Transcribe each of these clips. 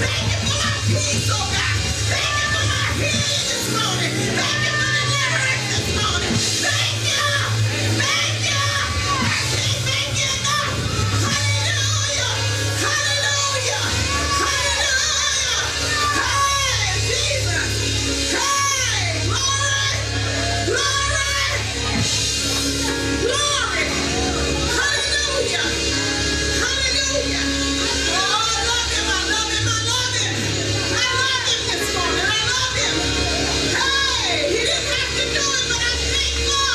Thank you for my peace, oh God. Thank you for my healing this morning. Thank you for deliverance this morning. Thank you. Thank you. I can't thank you enough. Hallelujah. Hallelujah. Hallelujah. Hey, Jesus. Hey, glory. Glory. Glory. Hallelujah. Hallelujah. Oh, I love him. I love him. I love him. I love him this morning. I love him. Hey, he didn't have to do it, but I'm thankful.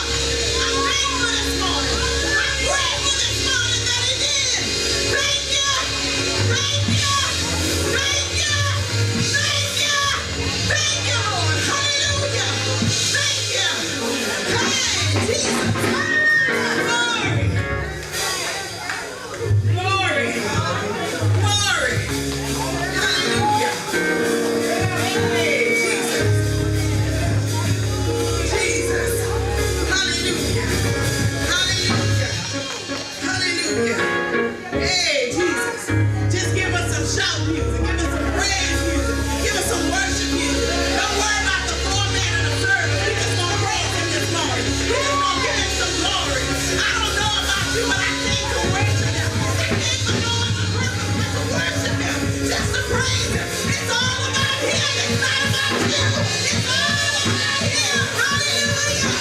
I'm thankful this morning. I'm grateful this morning that he did. Thank you. Thank you. Thank you. Thank you. Thank you, Lord. Hallelujah. Thank you. Hey, Jesus. Glory. Glory. Glory. Hallelujah. Hey, Jesus. Jesus. Hallelujah. Hallelujah. Hallelujah. Hey, Jesus. Just give us some shout music. Give us some praise music. Give us some worship music. Don't worry about the format of the service. We just gonna praise him this morning. We just gonna give him some glory. I don't know about you, but I came to worship him. I came for no other purpose but to worship him. Just to praise him. It's all about him. It's not about you. It's all about him. Hallelujah.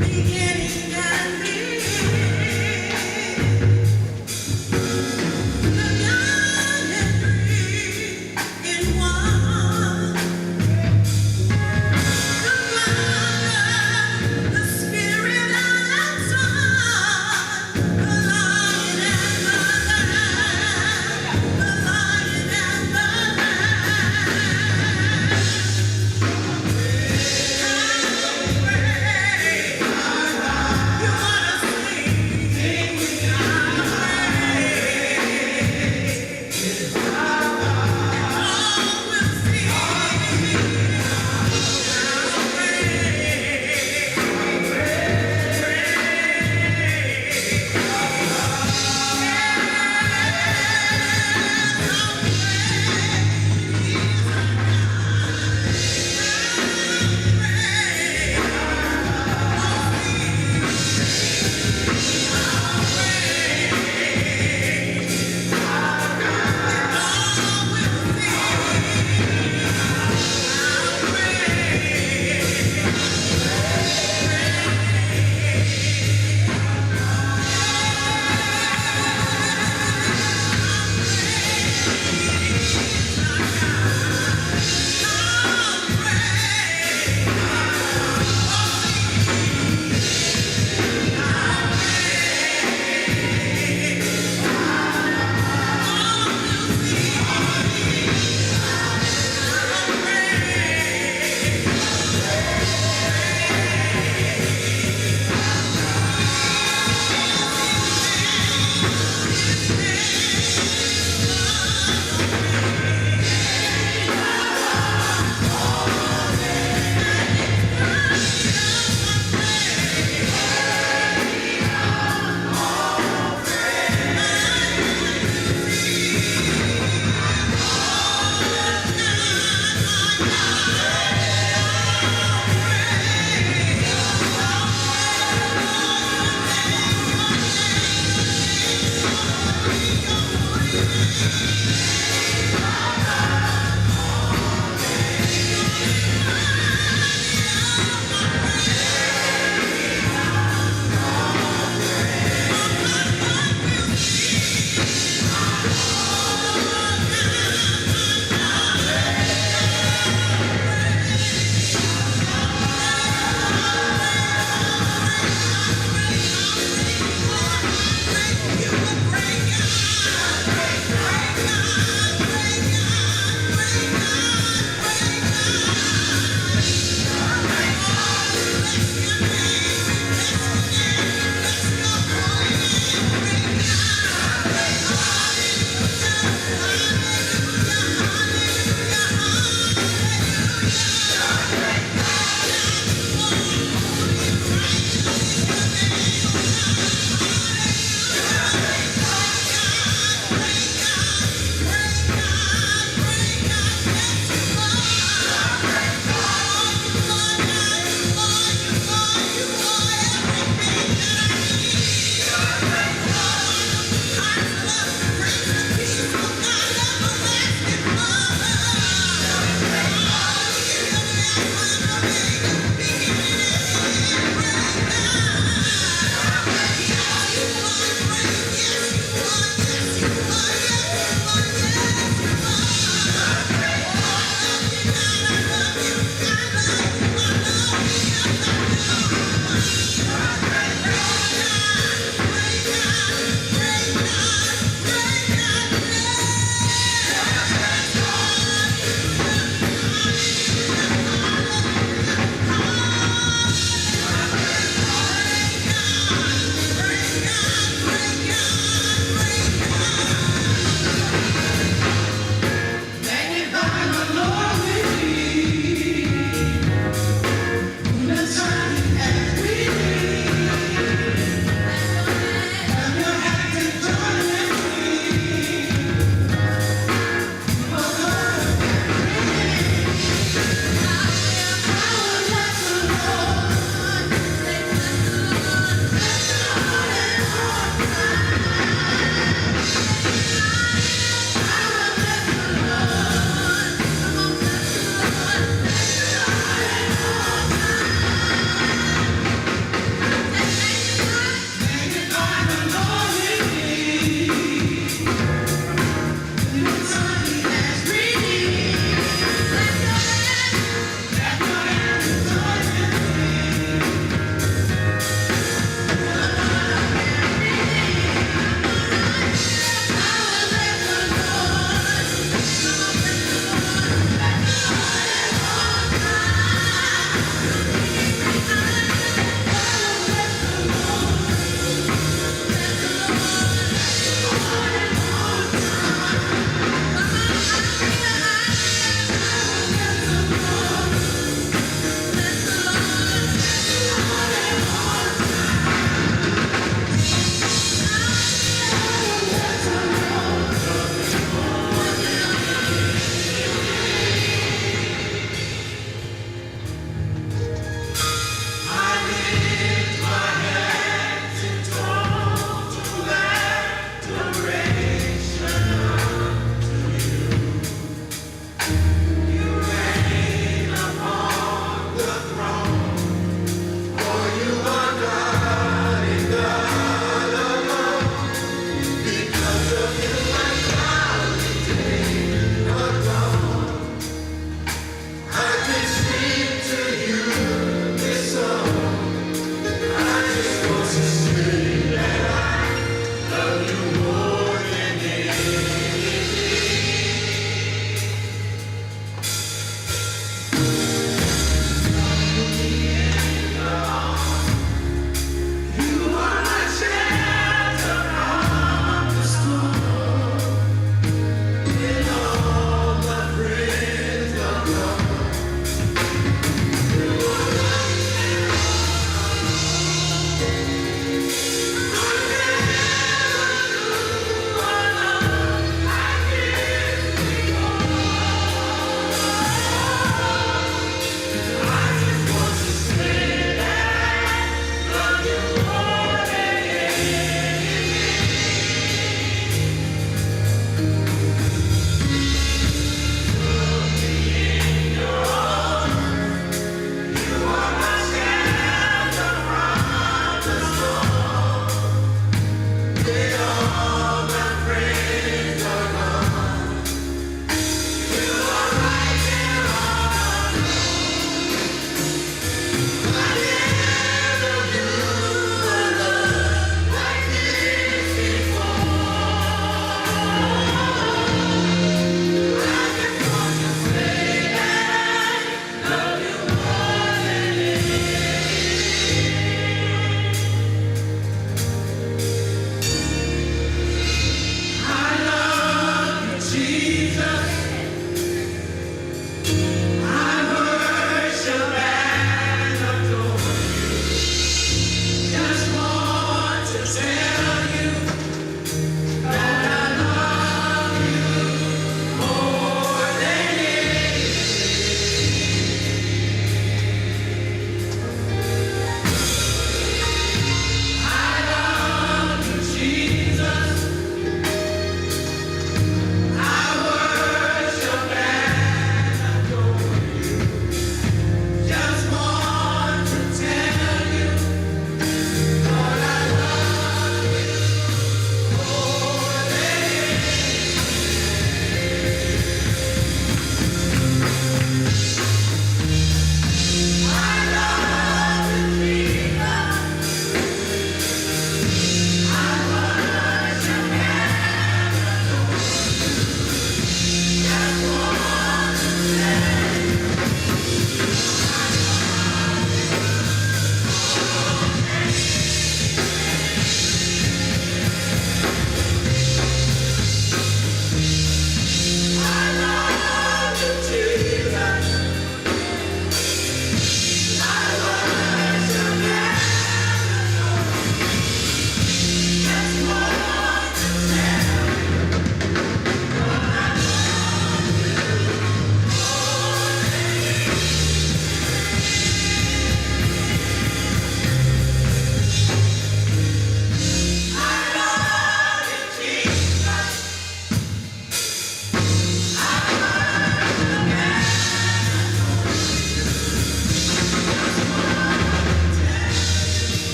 beginning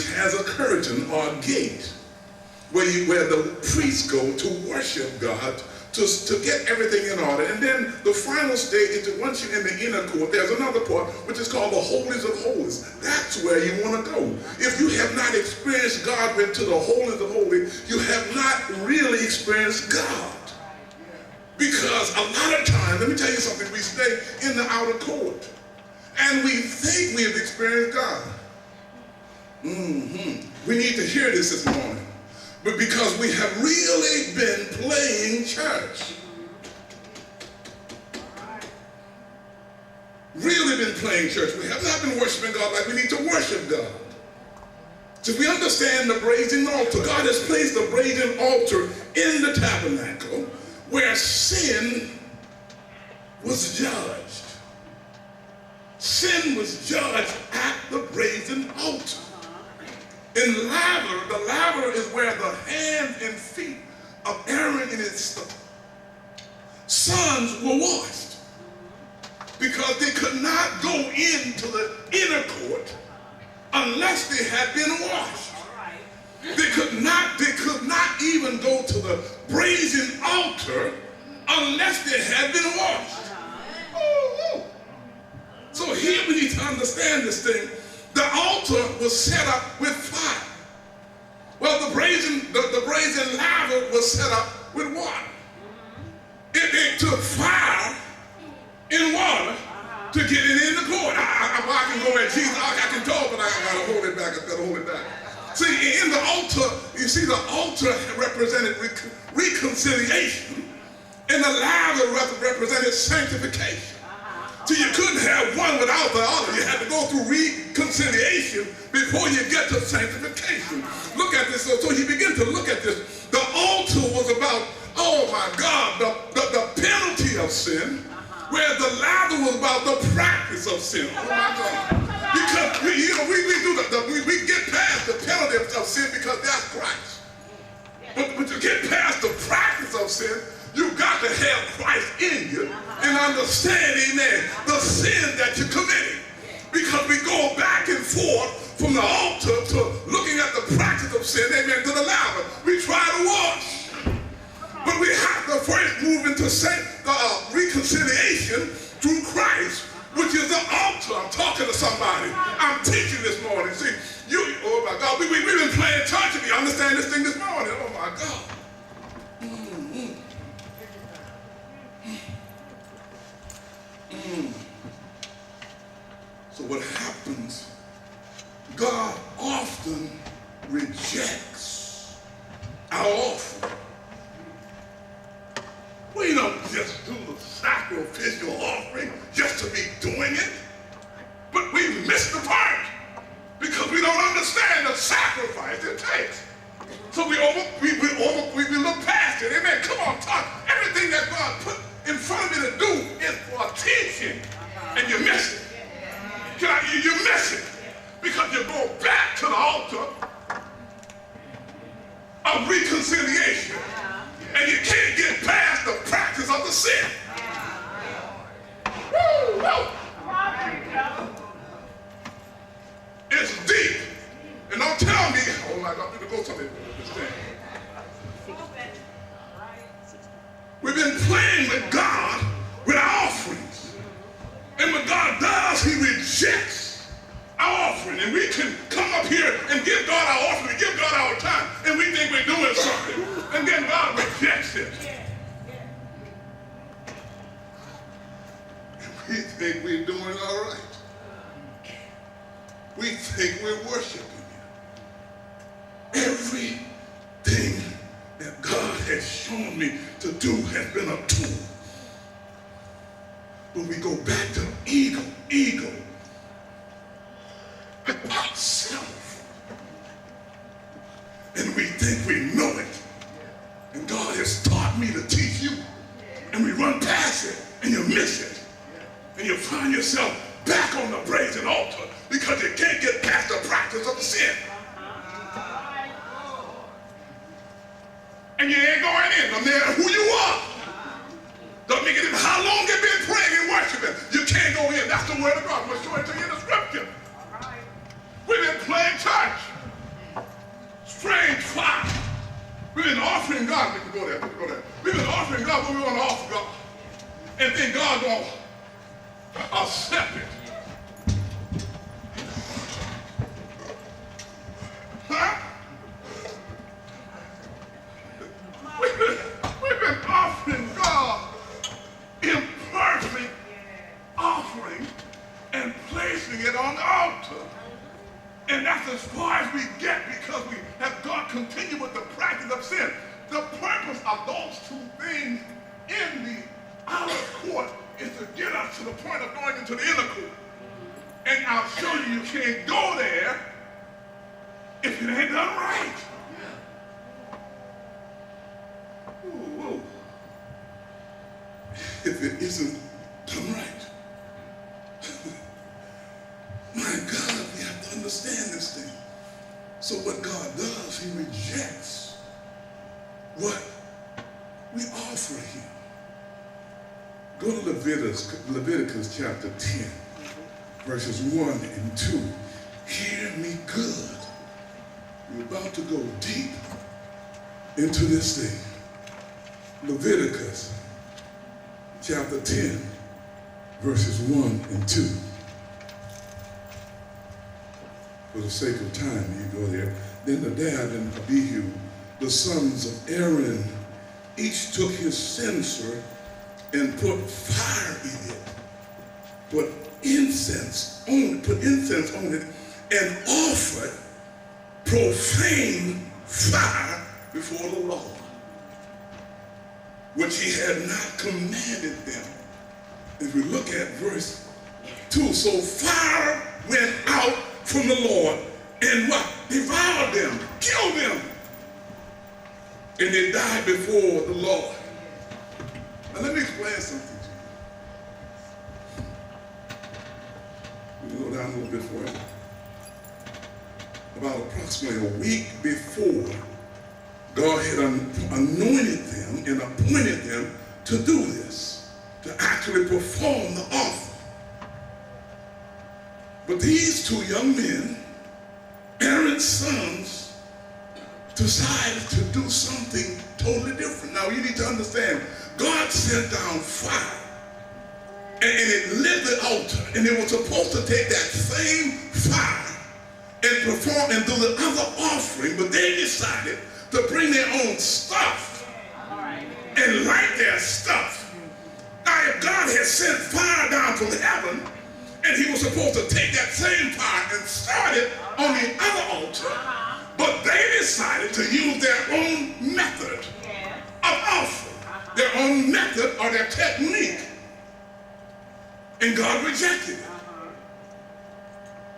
which has a curtain or a gate where the priests go to worship God, to get everything in order. And then the final stage is that once you're in the inner court, there's another part which is called the holies of holies. That's where you want to go. If you have not experienced God into the holies of holies, you have not really experienced God. Because a lot of times, let me tell you something, we stay in the outer court and we think we have experienced God. We need to hear this morning. But because we have really been playing church. Really been playing church. We have not been worshiping God like we need to worship God. So we understand the brazen altar. God has placed the brazen altar in the tabernacle where sin was judged. Sin was judged at the brazen altar. In the laver is where the hands and feet of Aaron and his sons were washed. Because they could not go into the inner court unless they had been washed. They could not even go to the brazen altar unless they had been washed. So here we need to understand this thing. The altar was set up with fire. Well, the brazen laver was set up with water. It took fire and water to get it in the court. I can go at Jesus. I can talk, but I gotta hold it back. I gotta hold it back. See, in the altar, you see, the altar represented reconciliation, and the laver represented sanctification. So you couldn't have one without the other. You had to go through reconciliation before you get to sanctification. Look at this. So you begin to look at this. The altar was about, oh my God, the penalty of sin, where the laver was about the practice of sin. Oh my God. Because we get past the penalty of sin because that's Christ. But to get past the practice of sin, you've got to have Christ in you and understand, amen, the sin that you're committing. Because we go back and forth from the altar to looking at the practice of sin, amen, to the laver. We try to wash. But we have to first move into reconciliation through Christ, which is the altar. I'm talking to somebody. I'm teaching this morning. See, oh my God, we've been playing church and you understand this thing this morning. Oh my God. So what happens, God often rejects our offering. We don't just do the sacrificial offering just to be doing it, but we miss the part because we don't understand the sacrifice it takes. So we look past it. Amen. Come on, talk. Everything that God put in front of you to do is for teaching, and you miss it. You miss it because you go back to the altar of reconciliation, and you can't get past the practice of the sin. Woo! It's deep. And don't tell me, oh my God, you can go something. We've been playing with God with our offerings. And what God does, he rejects our offering. And we can come up here and give God our offering, give God our time, and we think we're doing something. And then God rejects it. And we think we're doing all right. We think we're worshiping him. Everything that God has shown me to do has been a tool. But we go back to ego, about self. And we think we know it. And God has taught me to teach you. And we run past it, and you miss it. And you find yourself back on the brazen altar because you can't get past the practice of sin. And you ain't going in, no matter who you are. Don't make it how long you've been praying and worshiping. You can't go in. That's the word of God. I'm going to show it to you in the scripture. We've been playing church. offering God. We can go there. We can go there. We've been offering God what we want to offer God. And then God will accept it. Huh? We've been offering God imperfect offering and placing it on the altar. And that's as far as we get because we have God continue with the practice of sin. The purpose of those two things in the outer court is to get us to the point of going into the inner court. And I'll show you you can't go there if it ain't done right. Ooh. If it isn't done right. My God, we have to understand this thing. So what God does, he rejects what we offer him. Go to Leviticus chapter 10, verses 1 and 2. Hear me good. We're about to go deep into this thing. Leviticus chapter 10, verses 1 and 2. For the sake of time, you go there. Then Nadab and Abihu, the sons of Aaron, each took his censer and put fire in it, put incense on it, and offered profane fire before the Lord, which he had not commanded them. If we look at verse 2, so fire went out from the Lord and what? Devoured them, killed them, and they died before the Lord. Now let me explain something to you. We'll go down a little bit further. About approximately a week before, God had anointed them and appointed them to do this, to actually perform the offering. But these two young men, Aaron's sons, decided to do something totally different. Now you need to understand, God sent down fire and it lit the altar, and it was supposed to take that same fire and perform and do the other offering, but they decided to bring their own stuff and light their stuff. Now if God had sent fire down from heaven, and he was supposed to take that same fire and start it on the other altar, but they decided to use their own method of offering, their own method or their technique. And God rejected it.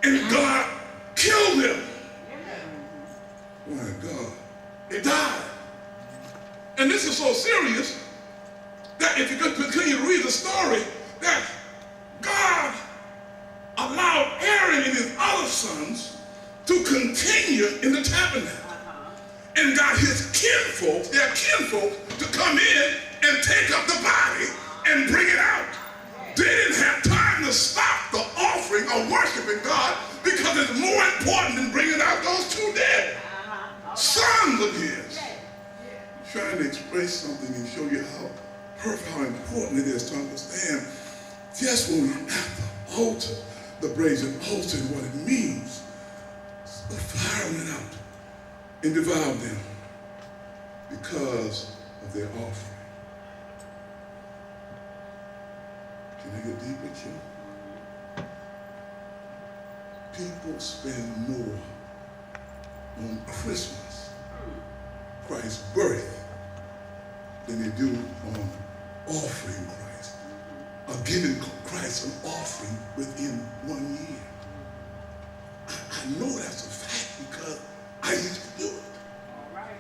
And God killed them. My God, they died. And this is so serious that if you could continue to read the story, that God allowed Aaron and his other sons to continue in the tabernacle and got his kinfolk, their kinfolk, to come in and take up the body and bring it out. They didn't have time to stop the offering of worshiping God because it's more important than bringing out those two dead sons of his. I'm trying to express something and show you how important it is to understand just when we're at the altar, the brazen altar, and what it means. The fire went out and devoured them because of their offering. Can I get deep with you? People spend more on Christmas, Christ's birth, than they do on offering Christ, or giving Christ an offering within 1 year. I know that's a fact because I used to do it. All right.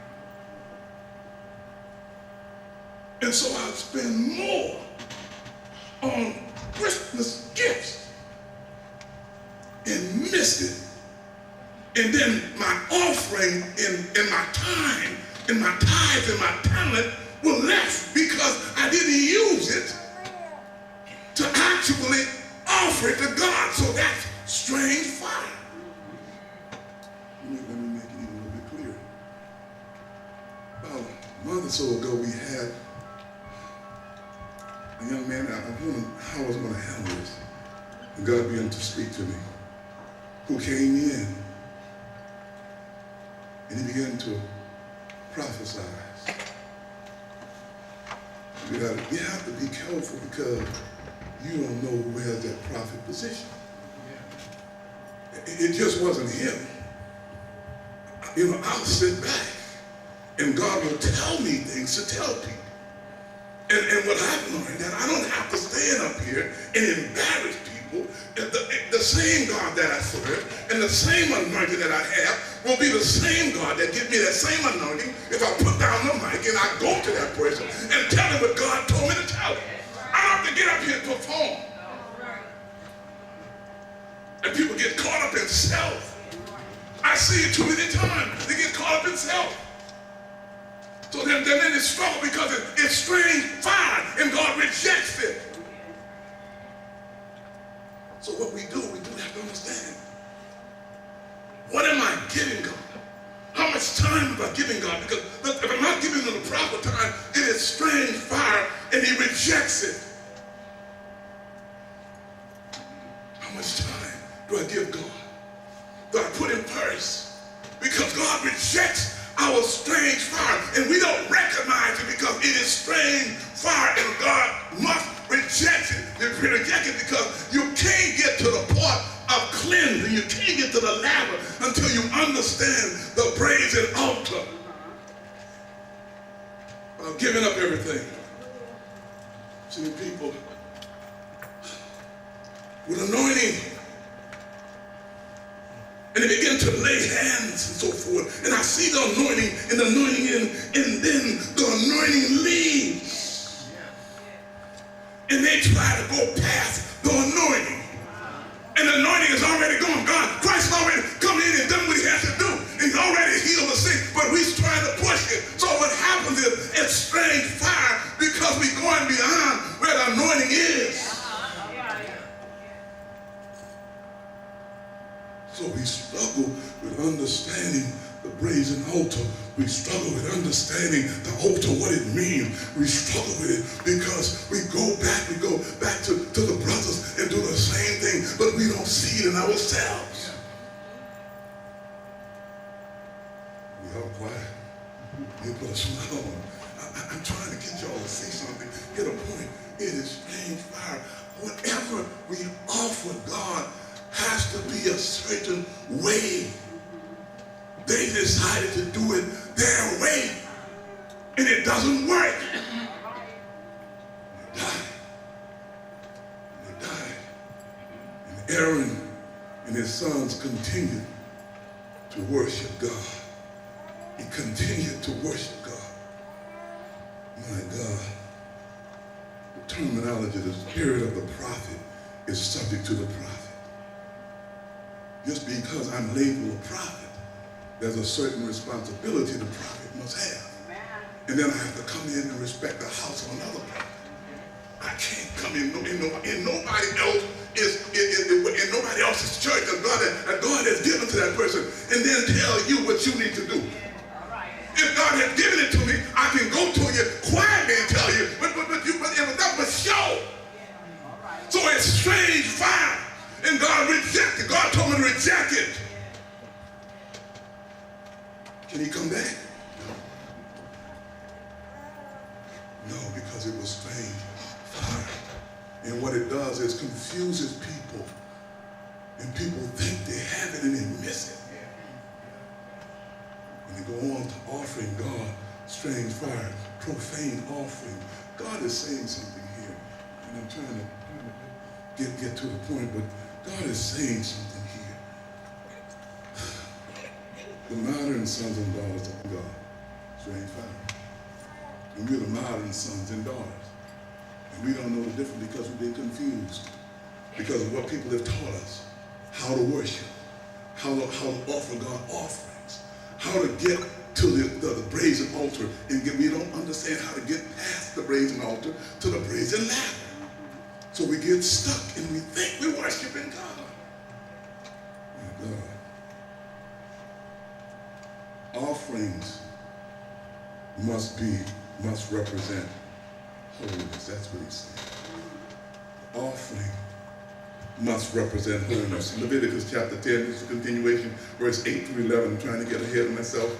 And so I spend more on Christmas gifts and missed it. And then my offering and my time and my tithes and my talent were less because I didn't use it to actually offer it to God. So that's strange fire. Let me make it even a little bit clearer. About a month or so ago, we had a young man. I wondered how I was going to handle this. And God began to speak to me, who came in and he began to prophesy. You have to be careful because you don't know where's that prophet position. It just wasn't him. You know, I'll sit back and God will tell me things to tell people. And what I've learned that I don't have to stand up here and embarrass people. The same God that I serve and the same anointing that I have will be the same God that gives me that same anointing if I put down the mic and I go to that person and tell him what God told me to tell him. I don't have to get up here and perform. And people get caught up in self. I see it too many times. They get caught up in self. So then they struggle because it's strange fire and God rejects it. So what we do have to understand. What am I giving God? How much time am I giving God? Because if I'm not giving him the proper time, it is strange fire and he rejects it. How much time do I give God? Do I put him first? Because God rejects our strange fire, and we don't recognize it because it is strange fire, and God must reject it. You reject it because you can't get to the part of cleansing. You can't get to the ladder until you understand the brazen altar of giving up everything. See, people with anointing, and they begin to lay hands and so forth. And I see the anointing and then the anointing leaves. And they try to go past the anointing. And the anointing is already gone. Christ already come in and done what he has to do. And he's already healed the sick, but we're trying to push it. So what happens is it's strange fire because we're going beyond where the anointing is. So we struggle with understanding the brazen altar. We struggle with understanding the altar, what it means. We struggle with it because we go back to the brothers and do the same thing, but we don't see it in ourselves. We all quiet. You put a smile on. I'm trying to get y'all to see something, get a point. It is strange fire. Whatever we offer God has to be a certain way. They decided to do it their way, and it doesn't work. They died. And Aaron and his sons continued to worship God. He continued to worship God. My God. The terminology, the spirit of the prophet is subject to the prophet. Just because I'm labeled a prophet, there's a certain responsibility the prophet must have. And then I have to come in and respect the house of another prophet. I can't come in nobody else in nobody else's church that God has given to that person and then tell you what you need to do. If God has given it to me, I can go to you quietly and tell you, but it was not but show. So it's strange fire. And God rejected. God told me to reject it. Can he come back? No, because it was strange fire. And what it does is confuses people. And people think they have it and they miss it. And they go on to offering God strange fire, profane offering. God is saying something here. And I'm trying to get to the point, but God is saying something here. The modern sons and daughters of God, strange fire. And we're the modern sons and daughters. And we don't know the difference because we've been confused. Because of what people have taught us. How to worship. How to offer God offerings. How to get to the brazen altar. And we don't understand how to get past the brazen altar to the brazen ladder. So we get stuck and we think we're worshiping God. My God. Offerings must represent holiness. That's what he's saying. Offering must represent holiness. Leviticus chapter 10, this is a continuation, verse 8 through 11. I'm trying to get ahead of myself.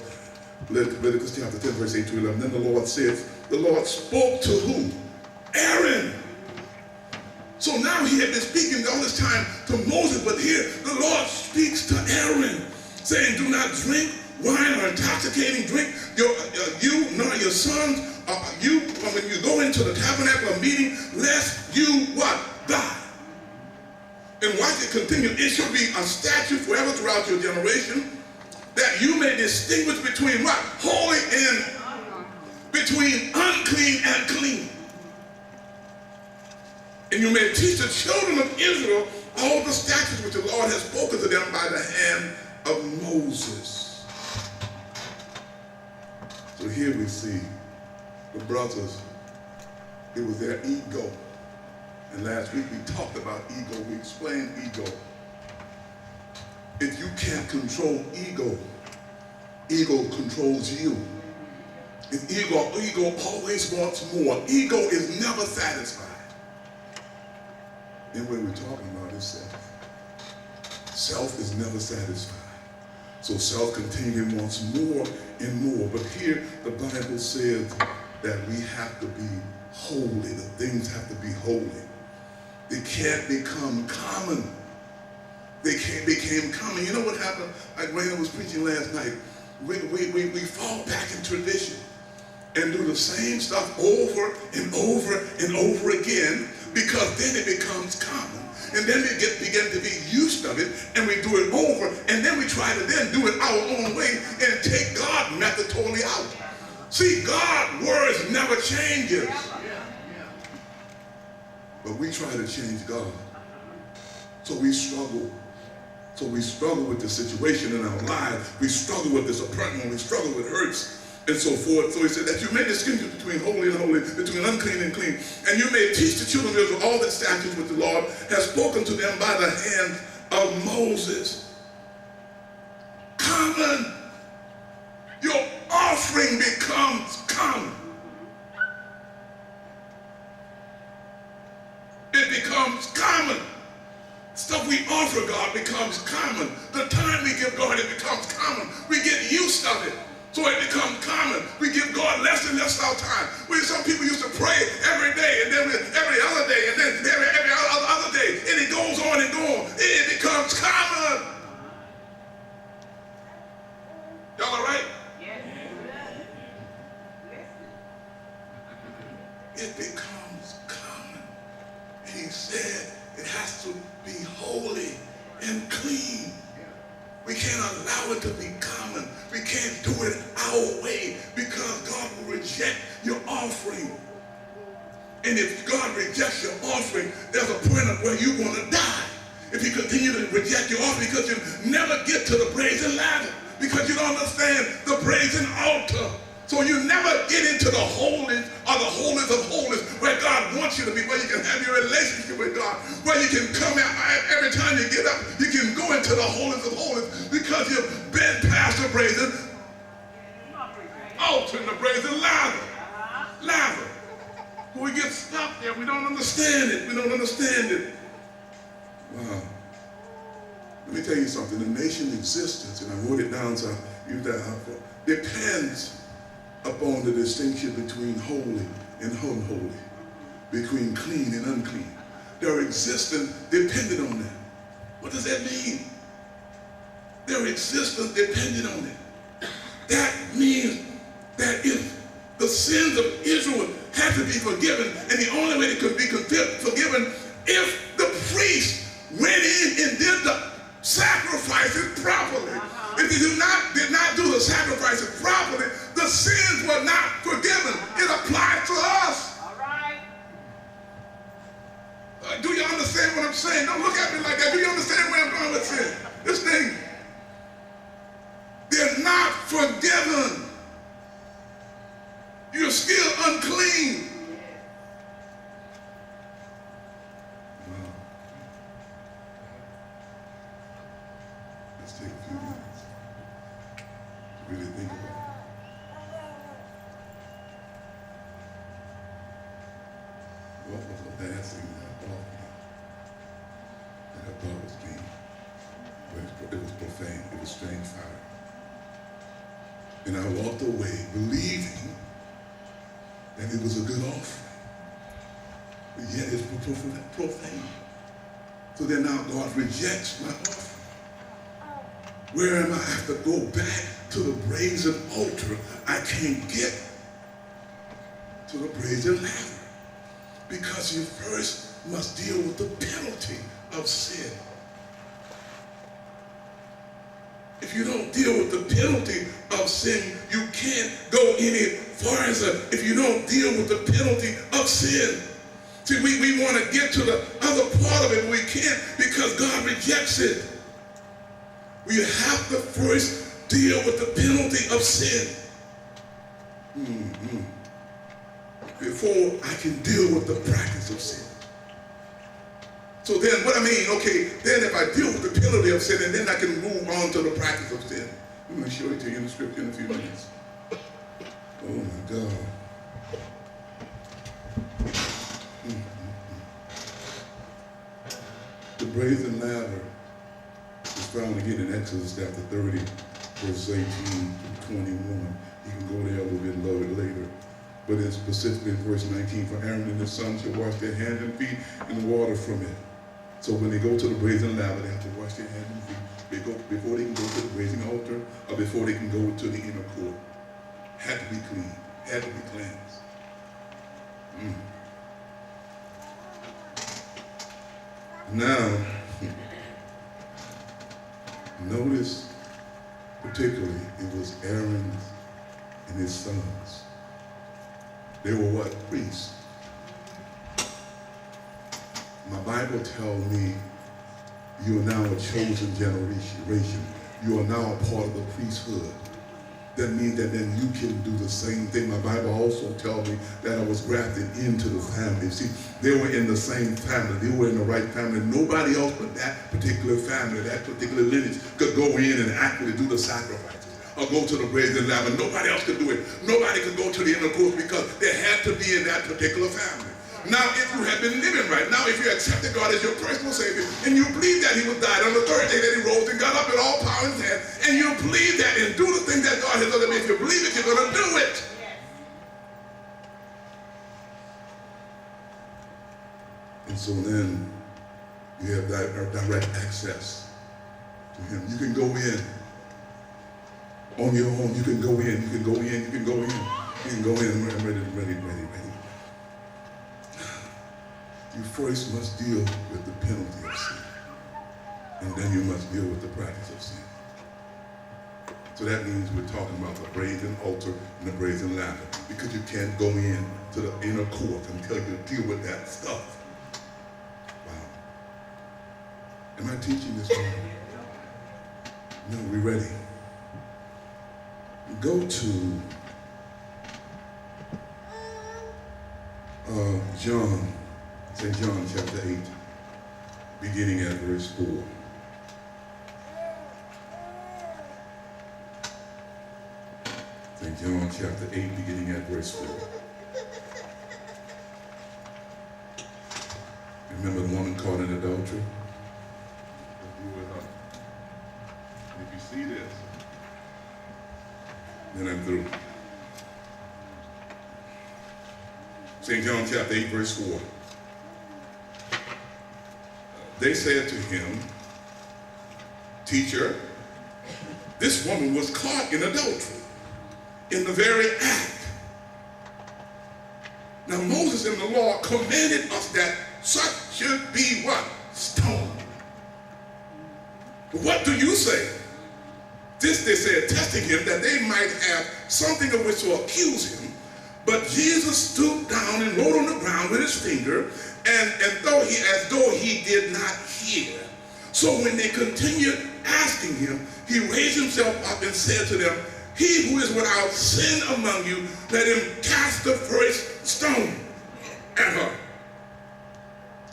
Leviticus chapter 10, verse 8 through 11. Then the Lord says, the Lord spoke to who? Aaron. So now he had been speaking all this time to Moses, but here the Lord speaks to Aaron, saying, do not drink wine or intoxicating drink. You nor your sons, when you go into the tabernacle meeting, lest you what? Die. And watch it continue. It shall be a statute forever throughout your generation, that you may distinguish between what? Holy and between unclean and clean. And you may teach the children of Israel all the statutes which the Lord has spoken to them by the hand of Moses. So here we see the brothers, it was their ego. And last week we talked about ego, we explained ego. If you can't control ego, ego controls you. If ego always wants more. Ego is never satisfied. And what we're talking about is self. Self is never satisfied. So self continually wants more and more. But here the Bible says that we have to be holy. The things have to be holy. They can't become common. They can't become common. You know what happened? Like Raina was preaching last night. We fall back in tradition and do the same stuff over and over and over again, because then it becomes common. And then we begin to be used of it, and we do it over, and then we try to then do it our own way and take God's method totally out. See, God's words never changes. But we try to change God. So we struggle. So we struggle with the situation in our lives. We struggle with disappointment. We struggle with hurts and so forth. So he said that you may distinguish between holy and holy, between unclean and clean. And you may teach the children of Israel all the statutes which the Lord has spoken to them by the hand of Moses. Common. Your offering becomes common. It becomes common. Stuff we offer God becomes common. The time we give God, it becomes common. We get used of it, so it becomes common. We give God less and less of our time. Some people used to pray every day, and then every other day, and then every other day, and it goes on and on. It becomes common. Y'all all right? Yes. It becomes common. He said it has to be holy and clean. We can't allow it to be common. We can't do it our way, because God will reject your offering. And if God rejects your offering, there's a point of where you're going to die. If he continue to reject your offering, because you never get to the brazen ladder, because you don't understand the brazen altar. So you never get into the holies or the holies of holies, where God wants you to be, where you can have your relationship with God, where you can come out every time you get up, you can go into the holies of holies, because you've been past the brazen altar and the brazen ladder. We get stuck there. We don't understand it. We don't understand it. Wow. Let me tell you something. The nation's existence, and I wrote it down so I use that out, depends upon the distinction between holy and unholy, between clean and unclean. Their existence depended on that. What does that mean? Their existence depended on it. That means that if the sins of Israel had to be forgiven, and the only way they could be forgiven, if the priest went in and did the sacrifices properly. If they did not do the sacrifices properly, the sins were not forgiven. It applies to us. All right. Do you understand what I'm saying? Don't look at me like that. Do you understand where I'm going with sin? This thing, they're not forgiven. You're still unclean. Let's take a few minutes to really think about it. what was the last thing that I thought was being, it was profane, it was strange fire. And I walked away believing that it was a good offering. But yet it's profane. So then now God rejects my offering. Where am I? I have to go back to the brazen altar. I can't get to the brazen laver because you first must deal with the penalty of sin. If you don't deal with the penalty of sin, you can't go any farther if you don't deal with the penalty of sin. See, we want to get to the other part of it, but we can't because God rejects it. We have to first deal with the penalty of sin before I can deal with the practice of sin. So then what I mean, okay, then if I deal with the penalty of sin, and then I can move on to the practice of sin. I'm going to show it to you in the scripture in a few minutes. Oh my God. The brazen laver is found again in Exodus chapter 30, verse 18 to 21. You can go there a little bit later. But it's specifically in verse 19, for Aaron and his sons shall wash their hands and feet in the water from it. So when they go to the brazen laver, they have to wash their hands and feet. Before they can go to the brazen altar, or before they can go to the inner court. Had to be clean, had to be cleansed. Now, notice particularly it was Aaron and his sons. They were what? Priests. My Bible tells me you are now a chosen generation. You are now a part of the priesthood. That means that then you can do the same thing. My Bible also tells me that I was grafted into the family. See, they were in the same family. They were in the right family. Nobody else but that particular family, that particular lineage could go in and actually do the sacrifices or go to the brazen laver. Nobody else could do it. Nobody could go to the inner court because they had to be in that particular family. Now, if you have been living right, now if you accepted God as your personal Savior, and you believe that He was died on the third day, that He rose and got up in all power in His hand, and you believe that and do the thing that God has done, if you believe it, you're going to do it. And so then you have direct access to Him. You can go in on your own. You can go in. You can go in. You can go in. You can go in. Ready. You first must deal with the penalty of sin. And then you must deal with the practice of sin. So that means we're talking about the brazen altar and the brazen laver. Because you can't go in to the inner court until you deal with that stuff. Wow. Am I teaching this morning? No, we ready? Go to St. John chapter 8, beginning at verse 4. St. John chapter 8, beginning at verse 4. Remember the woman caught in adultery? If you see this, then I'm through. St. John chapter 8, verse 4. They said to him, Teacher, this woman was caught in adultery, in the very act. Now Moses in the law commanded us that such should be what? Stoned. What do you say? This they said, testing him that they might have something of which to accuse him. But Jesus stooped down and wrote on the ground with his finger, as though he did not hear. So when they continued asking him, he raised himself up and said to them, He who is without sin among you, let him cast the first stone at her.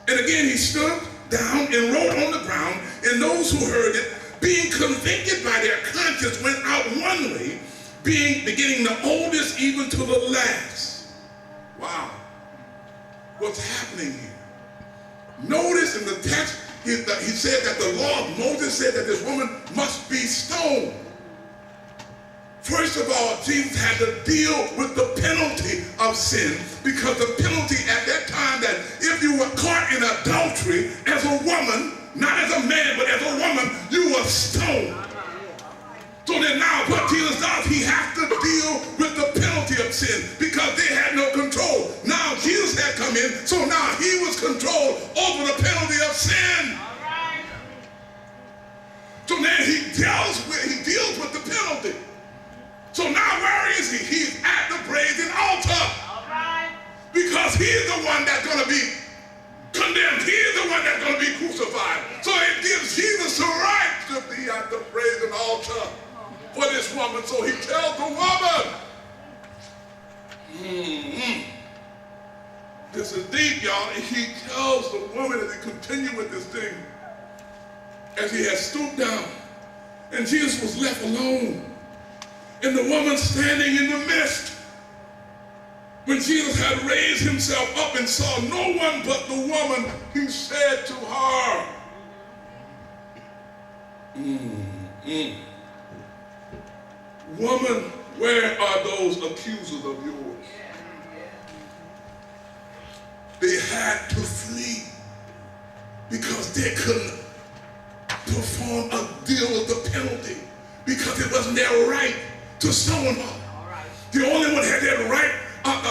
And again he stood down and wrote on the ground, and those who heard it, being convicted by their conscience, went out one way, beginning the oldest even to the last. Wow. what's happening here. Notice in the text, he said that the law of Moses said that this woman must be stoned. First of all, Jesus had to deal with the penalty of sin, because the penalty at that time, that if you were caught in adultery as a woman, not as a man, but as a woman, you were stoned. So then now what Jesus does, he has to deal with the penalty of sin, because they had no control. Now Jesus had come in, so now he was controlled over the penalty of sin. So then he deals with the penalty. So now where is he? He's at the brazen altar. Because he's the one that's going to be condemned. He's the one that's going to be crucified. So it gives Jesus the right to be at the brazen altar for this woman. So he tells the woman, this is deep, y'all. He tells the woman, as he continued with this thing, as he had stooped down, and Jesus was left alone, and the woman standing in the midst. When Jesus had raised himself up and saw no one but the woman, he said to her, woman, where are those accusers of yours? They had to flee because they couldn't perform a deal with the penalty, because it wasn't their right to stone her. The only one had that right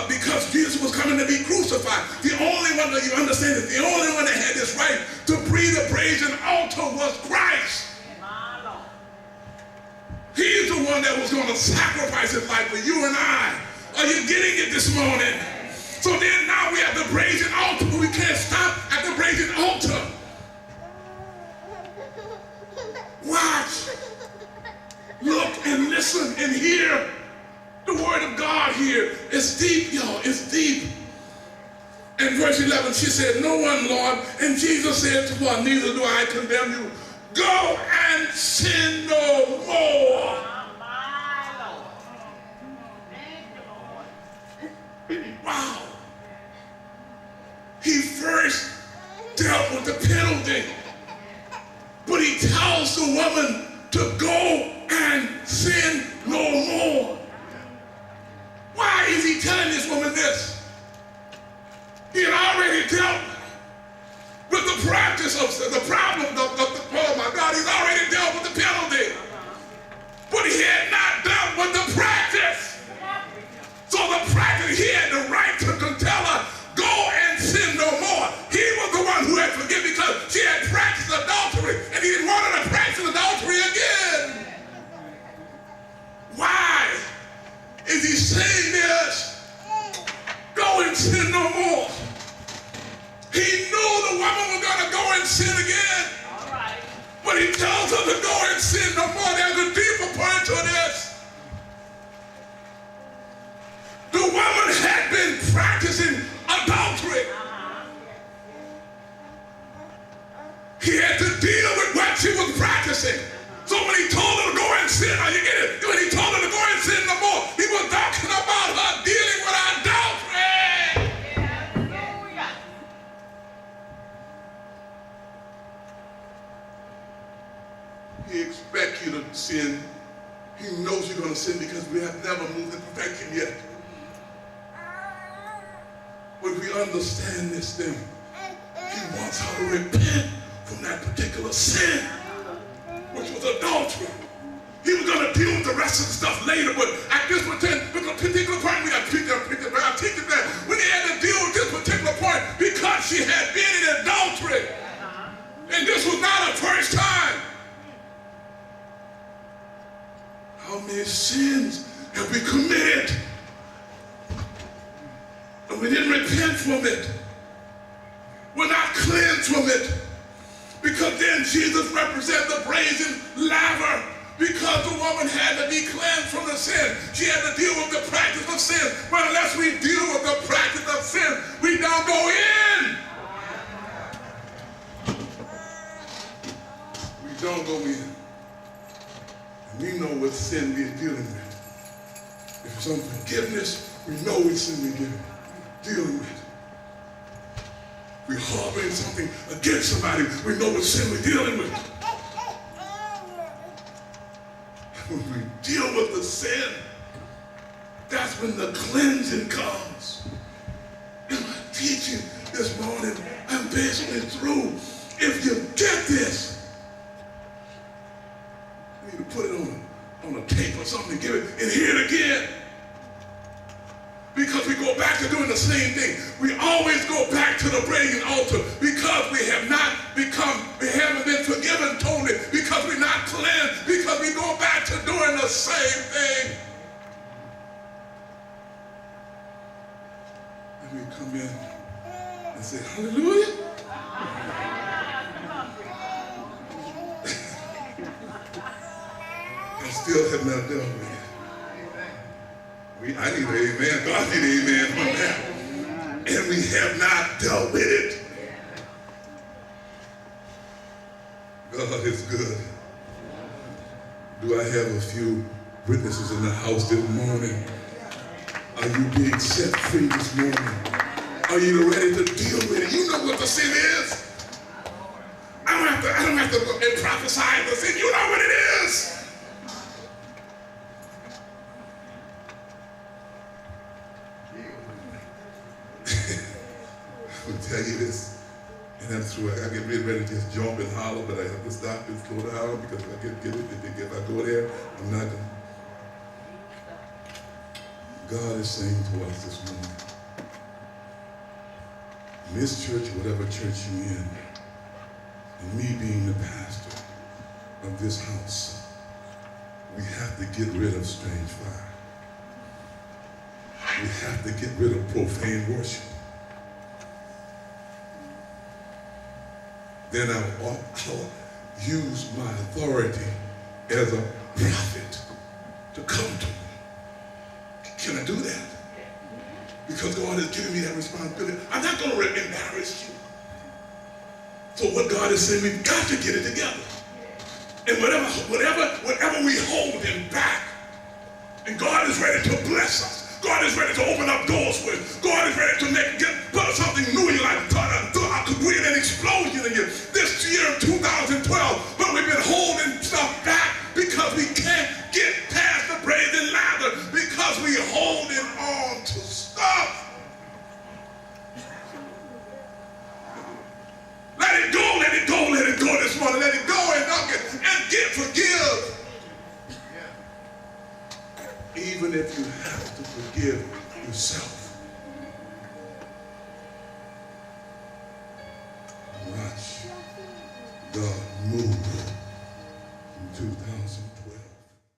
because Jesus was coming to be crucified. The only one that you understand is the only one that had this right to breathe the brazen altar was Christ. He's the one that was going to sacrifice his life for you and I. Are you getting it this morning? So then now we have the brazen altar, but we can't stop at the brazen altar. Watch, look, and listen and hear the word of God here. It's deep, y'all. It's deep. In verse 11, she said, no one, Lord. And Jesus said to her, neither do I condemn you. Go and sin no more. Wow. He first dealt with the penalty, but he tells the woman to go and sin no more. Why is he telling this woman this? He had already dealt with the practice of the problem of the, oh my God, he's already dealt with the penalty. But he had not dealt with the practice. So the practice, he had the right to tell her, go and sin no more. He was the one who had forgiven, because she had practiced adultery, and he didn't want her to practice adultery again. Why is he saying this? Go and sin no more. He knew the woman was going to go and sin again. But he tells her to go and sin no more. There's a deeper point to this. The woman had been practicing adultery. He had to deal with what she was practicing. So when he told her to go and sin, are you getting it? When he told her to go and sin no more, he was talking about her dealing with adultery. He expects you to sin. He knows you're going to sin because we have never moved in perfection yet. But we understand this thing. He wants her to repent from that particular sin, which was adultery. He was going to deal with the rest of the stuff later, but at this particular point, we got to teach it that when he had to deal with this particular point, because she had been in adultery, and this was not her first time. How many sins have we committed? And we didn't repent from it. We're not cleansed from it. Because then Jesus represents the brazen laver. Because the woman had to be cleansed from the sin. She had to deal with the practice of sin. Well, unless we deal with the practice of sin, we don't go in. We don't go in. And we know what sin we're dealing with. If it's unforgiveness, we know what sin we're dealing with. we're harboring something against somebody. We know what sin we're dealing with. When we deal with the sin, that's when the cleansing comes. In my teaching this morning, I'm basically through. If you get this, you need to put it on a tape or something and give it and hear it again. Because we go back to doing the same thing. We always go back to the brazen altar because we haven't been forgiven totally, because we're not cleansed, because we go back to doing the same thing. And we come in and say, hallelujah. I still have not done with it. I need an amen. God need an amen from that. And we have not dealt with it. God is good. Do I have a few witnesses in the house this morning? Are you being set free this morning? Are you ready to deal with it? You know what the sin is. I don't have to prophesy the sin. You know what it is. I'll tell you this, and I'm through. I get really ready to just jump and holler, but I have to stop and slow down because if I get it, if I go there, I'm not going. God is saying to us this morning, in this church, whatever church you're in, and me being the pastor of this house, we have to get rid of strange fire. We have to get rid of profane worship. Then I'll use my authority as a prophet to come to me. Can I do that? Because God has given me that responsibility. I'm not going to embarrass you. So what God is saying, we've got to get it together. And whatever we hold him back, and God is ready to bless us. God is ready to open up doors for you. God is ready to put something new in your life, to create an explosion in you this year of 2012. But we've been holding stuff back because we can't get past the brazen ladder because we're holding on to stuff. Let it go, let it go, let it go this morning. Let it go and forgive. Even if you have to forgive yourself. Watch God move in 2012.